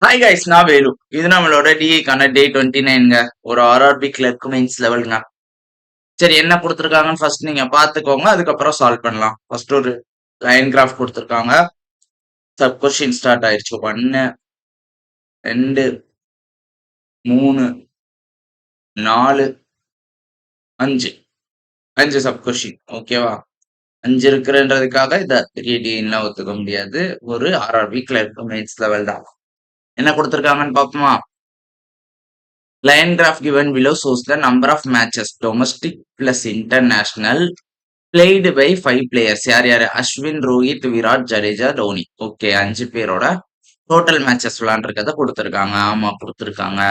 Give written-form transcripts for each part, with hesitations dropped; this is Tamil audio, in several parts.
ஹாய் கைஸ், நான் வேலு. இது நம்மளோட டிஐக்கான டே 29ங்க. ஒரு ஆர்ஆர்பி கிளர்க் மெயின்ஸ் லெவலுங்க. சரி, என்ன கொடுத்துருக்காங்கன்னு ஃபர்ஸ்ட் நீங்க பாத்துக்கோங்க. அதுக்கப்புறம் சால்வ் பண்ணலாம். ஃபர்ஸ்ட் ஒரு லைன் கிராஃப் கொடுத்துருக்காங்க. சப் கொஸ்டின் ஸ்டார்ட் ஆயிடுச்சு. 1 2 3 4 5 5 சப் கொஸ்டின். ஓகேவா? 5 இருக்குன்றதுக்காக இத பெரிய டிஎன்லாம் ஒத்துக்க முடியாது. ஒரு ஆர்ஆர்பி கிளர்க் மெயின்ஸ் லெவல் தான். என்ன கொடுத்துருக்காங்கன்னு பாப்போமா? Line graph given below shows the number of matches domestic plus international played by 5 players. யார் யாரு? அஸ்வின், ரோஹித், விராட், ஜடேஜா, தோனி. ஓகே, 5 பேரோட டோட்டல் மேட்சஸ் விளையாண்டுருக்கத கொடுத்துருக்காங்க. ஆமா, கொடுத்துருக்காங்க.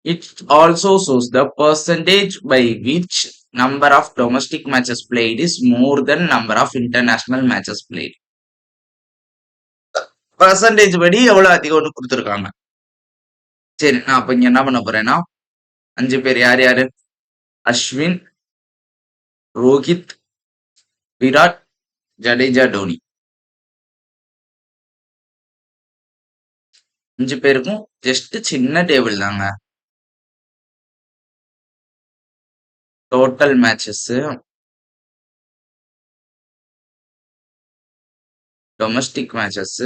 It also shows the percentage by which number of domestic matches played is more than number of international matches played. Percentage படி எவ்வளவு அதிகம்னு கொடுத்துருக்காங்க. சரி, நான் அப்ப இங்க என்ன பண்ண போறேன்னா 5 பேர் யார் யாரு? அஸ்வின், ரோஹித், விராட், ஜடேஜா, டோனி. 5 பேருக்கும் ஜஸ்ட் சின்ன டேபிள் தாங்க. Total matches, domestic matches,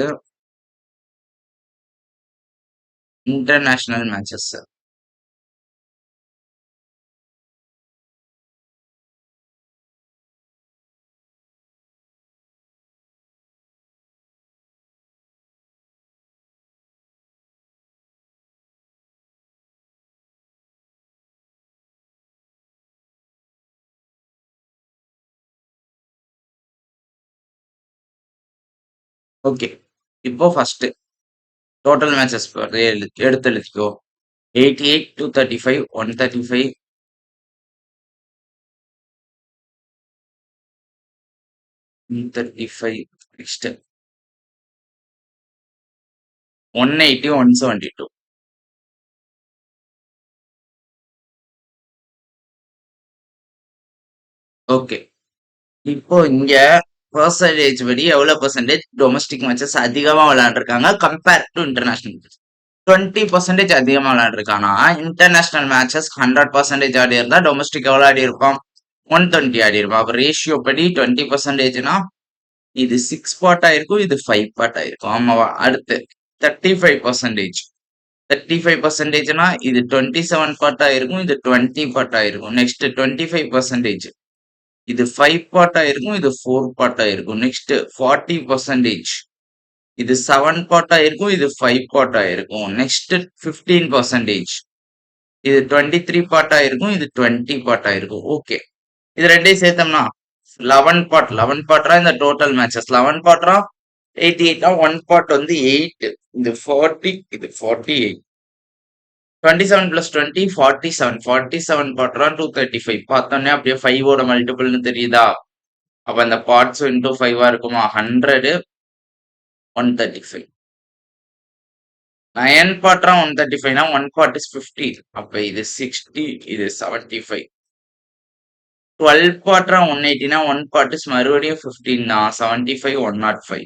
international matches. Okay, இப்போ ஃபர்ஸ்ட் டோட்டல் மேட்சஸ் எடுத்து எழுதிக்கோ. 88, 235, 135, 135, நெக்ஸ்ட் 180, 172. ஓகே, இப்போ இங்க பர்சன்டேஜ் படி எவ்வளவு பர்சன்டேஜ் டொமஸ்டிக் மேட்சஸ் அதிகமா விளையாண்டுருக்காங்க கம்பேர் டு இன்டர்நேஷனல் மேட்சஸ்? 20% அதிகமா விளையாண்டுருக்கானா? இன்டர்நேஷனல் மேட்சஸ் 100% ஆடி இருந்தா டொமஸ்டிக் எவ்வளவு ஆடி இருப்பான்? 120 ஆடி இருப்பான். அப்ப ரேஷியோ படி 20%னா இது 6 பார்ட் ஆயிருக்கும், இது 5 பார்ட் ஆயிருக்கும். ஆமாவா? அடுத்து 35%. 35%னா இது 27 பார்ட் ஆயிருக்கும், இது 20 பார்ட் ஆயிருக்கும். நெக்ஸ்ட் 25%. இது 5 பார்ட் ஆயிருக்கும், இது 4 பார்ட் ஆயிருக்கும். நெக்ஸ்ட் 40%. இது 7 பார்ட் ஆயிருக்கும், இது 5 பார்ட் ஆயிருக்கும். நெக்ஸ்ட் 15%. இது 23 பார்ட் ஆயிருக்கும், இது 20 பார்ட் ஆயிருக்கும். ஓகே, இது ரெண்டையும் சேர்த்தோம்னா 11 பார்ட். 11 பார்ட்ரா இந்த டோட்டல் மேட்சஸ். 11 பார்ட்ரா 88. 1 பார்ட் வந்து 8. இது 40, இது 48. 27 plus 20, 47. 47 பார்ட்ரா 235. பார்த்தோன்னே அப்படியே 5 ஓட மல்டிபிள்னு தெரியுதா? அப்ப அந்த பார்ட்ஸ் இன்டூ 5 இருக்குமா? 100, 135. 9 பார்ட்ரா 135னா 1 பார்ட் இஸ் 50. அப்ப இது 60, இது 75. 12 பார்ட்ரா 180னா 1 பார்ட் இஸ் மறுபடியும் 15 தான். 75, 105.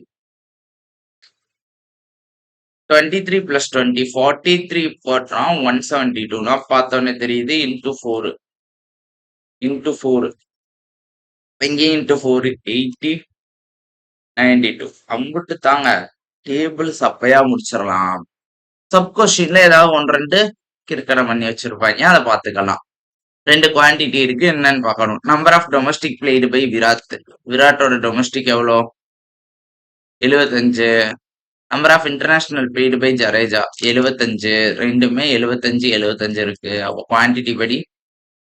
23 plus 20, 43 பார்ட்ரா 172னா பார்த்தோன்னே தெரியுது இன்டூ 4. இன்டூ 4 இங்கேயும் இன்டூ 4, 80, 92. அம்புட்டு தாங்க. டேபிள் சப்பையா முடிச்சிடலாம். சப் கொஸ்டின்ல ஏதாவது 1-2 கிறுக்கணம் பண்ணி வச்சிருப்பாங்க, அதை பார்த்துக்கலாம். 2 குவான்டிட்டி இருக்கு, என்னன்னு பார்க்கணும். Number of domestic played by Virat. விராட்டோட டொமஸ்டிக் எவ்வளோ? 75. Number of international played by Jadeja 75. ரெண்டுமே 75, 75 இருக்கு. அப்போ குவான்டிட்டி படி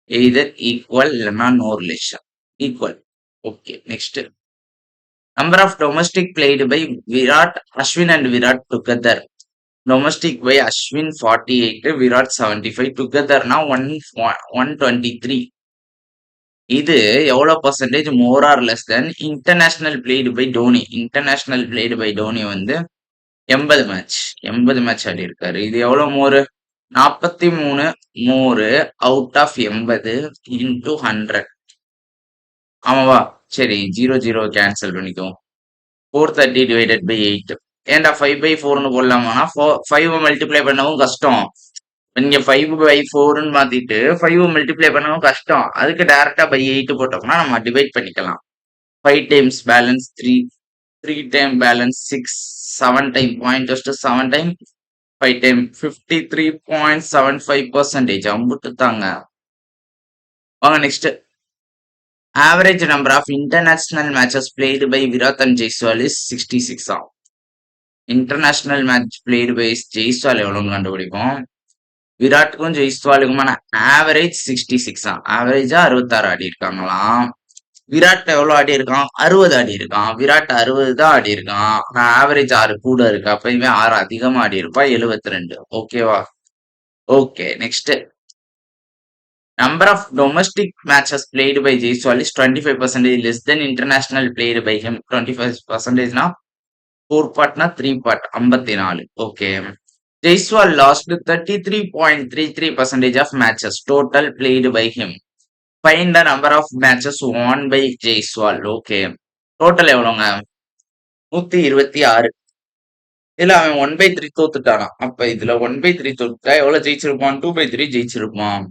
எய்தர் ஈக்குவல் இல்லைன்னா no relation. Equal. Okay, next number of domestic played by Virat, Ashwin and Virat together. Domestic by Ashwin 48, Virat 75. Together now 123. இது எவ்வளவு percentage more or less then international played by Dhoni? International played by Dhoni வந்து 80 மேட்ச். 80 மேட்ச் ஆடி இருக்காரு. இது எவ்வளவு மோரு? 43 மோரு அவுட் ஆஃப் 80 இன்டூ 100. ஆமாவா? சரி, 0 0 கேன்சல் பண்ணிக்கோ. 430 divided by 8. ஏன்டா 5/4ன்னு போடலாமான்னா 5 மல்டிப்ளை பண்ணவும் கஷ்டம். நீங்க 5/4ன்னு மாத்திட்டு 5 மல்டிப்ளை பண்ணவும் கஷ்டம். அதுக்கு டைரக்டா பை 8 போட்டோம்னா நம்ம டிவைட் பண்ணிக்கலாம். 5 times balance 3, 3 time balance 6, 7 time 0.7 time 5 time 53.75% அம்புட்டு தாங்க. வாங்க next. Average number of international matches played by Virat and Jaiswal is 66 ஆம். International match played by Jaiswal எவ்வளோன்னு கண்டுபிடிப்போம். விராட்டுக்கும் ஜெய்ஸ்வாலுக்குமான ஆவரேஜ் 66 ஆம். ஆவரேஜா 66 ஆடி இருக்காங்களாம். விராட் எவ்வளவு ஆடி இருக்கான்? 60 ஆடி இருக்கான். விராட் 60 தான் ஆடி இருக்கான். ஆவரேஜ் 6 கூட இருக்கு. அப்ப இவன் 6 அதிகமா ஆடி இருப்பான். 72. ஓகேவா? Okay next. Number of domestic matches played by Jaiswal is 25% less than international played by him. 25% na 4 part na 3 part 54. Okay. Jaiswal lost 33.33% of matches total played by him. Find the number of matches won by Jaiswal. Okay. Total எவ்வளோங்க? 126. இதுல அவன் 1/3 தோத்துட்டானா. அப்ப இதுல 1/3 தோத்துட்டா எவ்வளவு ஜெயிச்சிருப்பான்? 2/3 ஜெயிச்சிருப்பான்.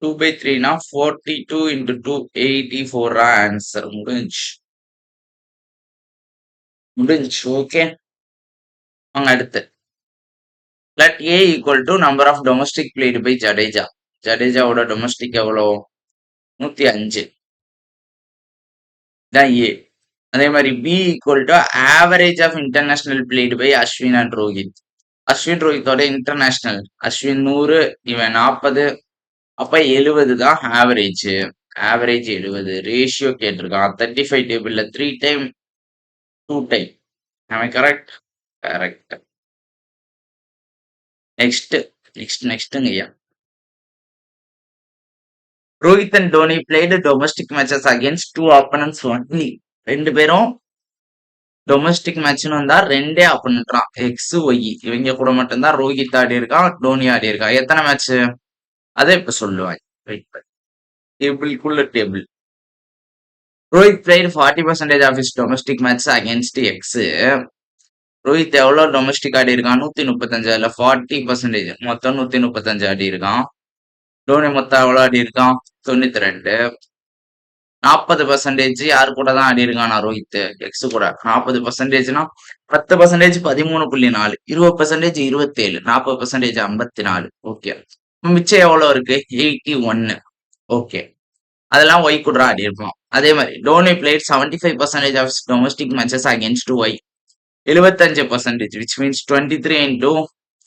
2/3 na 42 into 2 84 ஆன்சர் முடிஞ்சு. ஓகே வாங்க அடுத்து. Let A equal to number of domestic played by Jadeja. ஜடேஜாவோட டொமஸ்டிக் எவ்வளோ? 105 தான் A. அதே மாதிரி B equal to average of international played by Ashwin and Rohit. Ashwin ரோஹித்தோட இன்டர்நேஷனல். அஸ்வின் 100, இவன் 40. அப்ப 70 தான் ஆவரேஜ். ஆவரேஜ் 70. ரேஷியோ கேட்டிருக்கான். 35 டேபிள்ல 3 டைம் 2 டைம். கரெக்ட்? கரெக்ட். நெக்ஸ்ட்ங்கய்யா. Rohit and Dhoni played domestic matches against 2 opponents only. 2 பேரும் டொமஸ்டிக் மேட்ச்னு வந்தா 2 ஆப்பனன்ட்றான். எக்ஸ் ஒய் இவங்க கூட மட்டும்தான் ரோஹித் ஆடி இருக்கான், டோனி ஆடி இருக்கான். எத்தனை மேட்ச்? அதை இப்ப சொல்லுவாங்க. டேபிள்குள்ள table. Rohit played 40% of his domestic match against X. Rohit எவ்வளவு டொமஸ்டிக் ஆடி இருக்கான்? 135. அதுல 40% மொத்தம் 135 ஆடி இருக்கான். டோனி மொத்தம் எவ்வளவு ஆடி இருக்கான்? 92. 40% யாரு கூட தான் ஆடி இருக்கான்? ரோஹித் எக்ஸ் கூட. 40%னா 10% 13.4, 20% 27, 40% 54. ஓகே. மிச்சம் எவ்வளவு இருக்கு? 81. ஓகே. அதெல்லாம் ஒய் கூட ஆடி இருப்பான். அதே மாதிரி Dhoni played 75% of domestic matches against Y. 75%, which means 23 into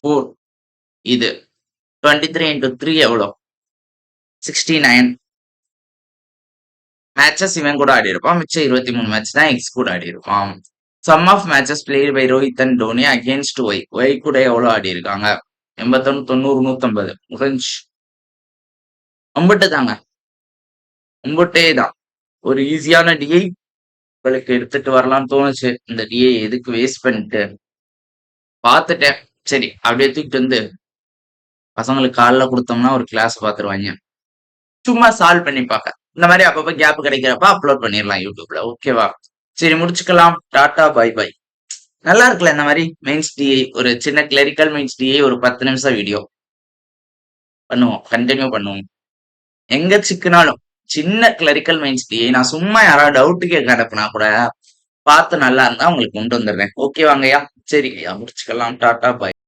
4. இது 23 into 3 எவ்வளோ? 69 மேட்சஸ் இவன் கூட ஆடி இருப்பான். மிச்சம் 23 மேட்ச் தான் எக்ஸ் கூட ஆடி இருப்பான். Some of matches played by Rohit and Dhoni against Y. Y கூட எவ்வளவு ஆடி இருக்காங்க? 81, 90, 150. முடிஞ்சு. அம்புட்டு தாங்க. அம்புட்டே தான். ஒரு ஈஸியான டிஐ உங்களுக்கு எடுத்துட்டு வரலாம்னு தோணுச்சு. இந்த டிஐ எதுக்கு வேஸ்ட் பண்ணிட்டு பார்த்துட்டேன். சரி அப்படியே தூக்கிட்டு வந்து பசங்களுக்கு காலைல கொடுத்தோம்னா ஒரு கிளாஸ் பார்த்துருவாங்க. சும்மா சால்வ் பண்ணி பார்க்க. இந்த மாதிரி அப்பப்ப கேப் கிடைக்கிறப்ப அப்லோட் பண்ணிடலாம் யூடியூப்ல. ஓகேவா? சரி முடிச்சுக்கலாம். Tata bye bye. நல்லா இருக்குல்ல இந்த மாதிரி மெயின்ஸ் டிஐ, ஒரு சின்ன கிளரிக்கல் மெயின்ஸ் டிஐ ஒரு 10 நிமிஷம் வீடியோ பண்ணுவோம். கண்டினியூ பண்ணுவோம். எங்க சிக்கினாலும் சின்ன கிளரிக்கல் மெயின்ஸ் டிஐ நான் சும்மா யாராவது டவுட் கேட்க அனுப்புனா கூட பார்த்து நல்லா இருந்தா உங்களுக்கு கொண்டு வந்துடுறேன். ஓகே வாங்கய்யா. சரி ஐயா முடிச்சுக்கலாம். Tata by.